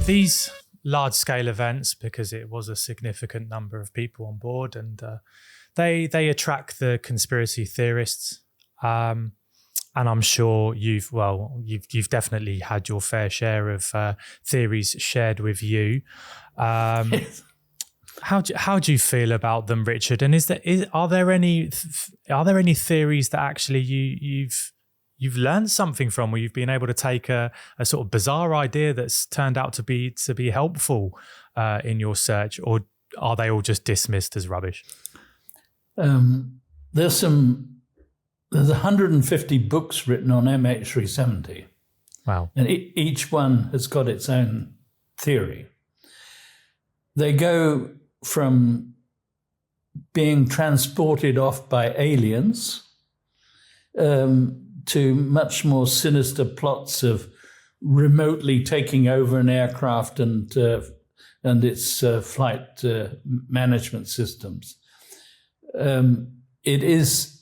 These large-scale events, because it was a significant number of people on board, and they attract the conspiracy theorists. And I'm sure you've definitely had your fair share of theories shared with you. How do you feel about them, Richard? And are there any theories that actually you've learned something from, where you've been able to take a sort of bizarre idea that's turned out to be helpful in your search, or are they all just dismissed as rubbish? There's 150 books written on MH370. Wow. And each one has got its own theory. They go from being transported off by aliens to much more sinister plots of remotely taking over an aircraft and its flight management systems. It is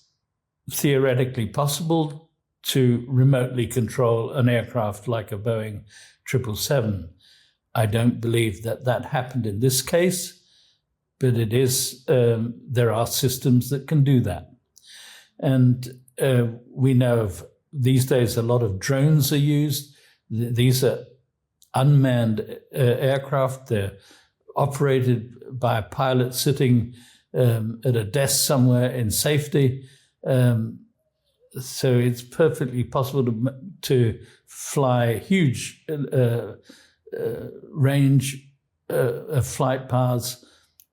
theoretically possible to remotely control an aircraft like a Boeing 777. I don't believe that happened in this case, but it is. There are systems that can do that, and we know of these days a lot of drones are used. These are unmanned aircraft. They're operated by a pilot sitting at a desk somewhere in safety. So it's perfectly possible to fly huge range of flight paths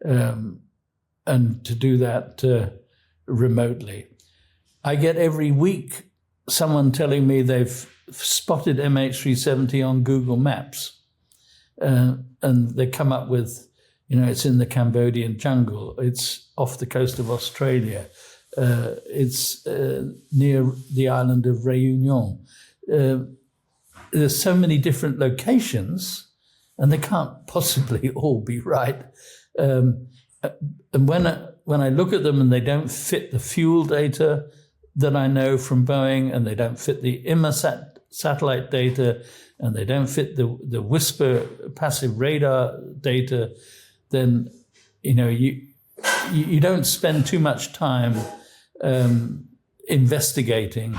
and to do that remotely. I get every week someone telling me they've spotted MH370 on Google Maps, and they come up with, it's in the Cambodian jungle, it's off the coast of Australia, it's near the island of Réunion. There's so many different locations, and they can't possibly all be right. And when I look at them and they don't fit the fuel data that I know from Boeing, and they don't fit the Inmarsat satellite data, and they don't fit the Whisper passive radar data, then you don't spend too much time investigating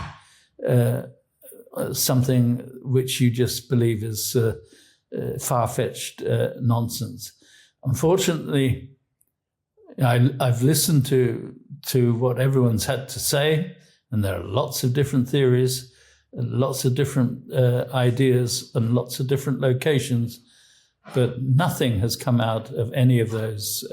something which you just believe is far-fetched nonsense. Unfortunately, I've listened to what everyone's had to say, and there are lots of different theories, and lots of different ideas, and lots of different locations, but nothing has come out of any of those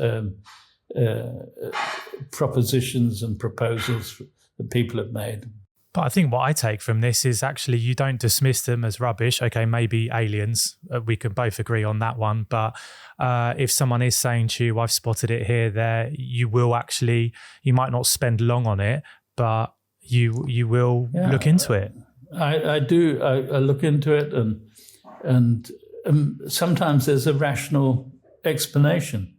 propositions and proposals that people have made. But I think what I take from this is actually you don't dismiss them as rubbish. Okay, maybe aliens. We can both agree on that one. But if someone is saying to you, I've spotted it here, there, you might not spend long on it, but you will look into it. I do. I look into it, and sometimes there's a rational explanation.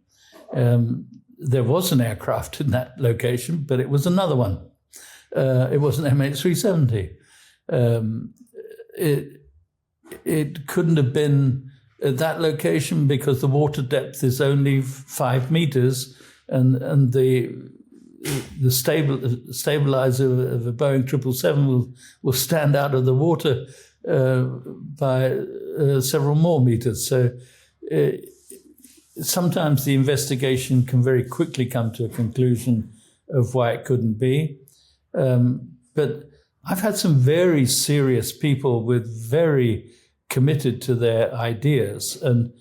There was an aircraft in that location, but it was another one. It wasn't MH370. It couldn't have been at that location because the water depth is only 5 meters, and the stabilizer of a Boeing 777 will stand out of the water by several more meters. So sometimes the investigation can very quickly come to a conclusion of why it couldn't be. But I've had some very serious people with very committed to their ideas, and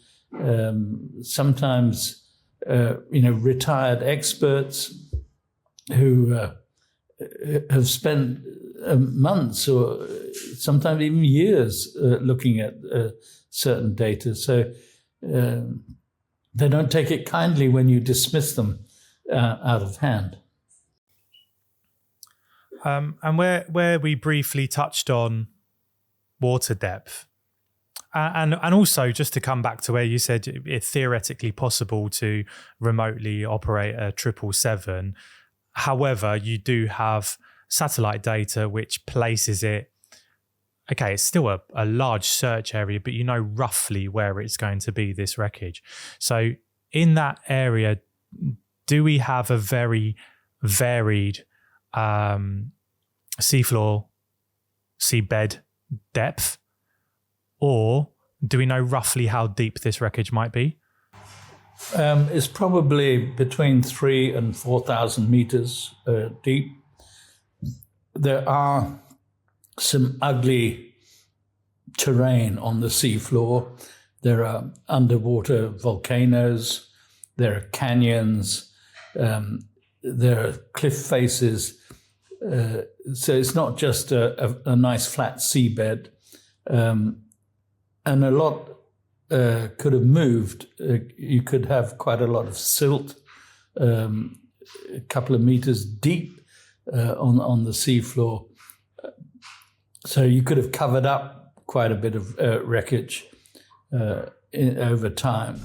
sometimes retired experts who have spent months or sometimes even years looking at certain data. So they don't take it kindly when you dismiss them out of hand. And where we briefly touched on water depth, and also just to come back to where you said it's theoretically possible to remotely operate a 777. However, you do have satellite data which places it okay, it's still a large search area, but you know roughly where it's going to be, this wreckage. So in that area, do we have a very varied seafloor, seabed depth, or do we know roughly how deep this wreckage might be? It's probably between 3,000 and 4,000 meters deep. There are some ugly terrain on the seafloor. There are underwater volcanoes, there are canyons, there are cliff faces. So it's not just a nice flat seabed. And a lot could have moved. You could have quite a lot of silt, a couple of meters deep on the seafloor. So you could have covered up quite a bit of wreckage over time.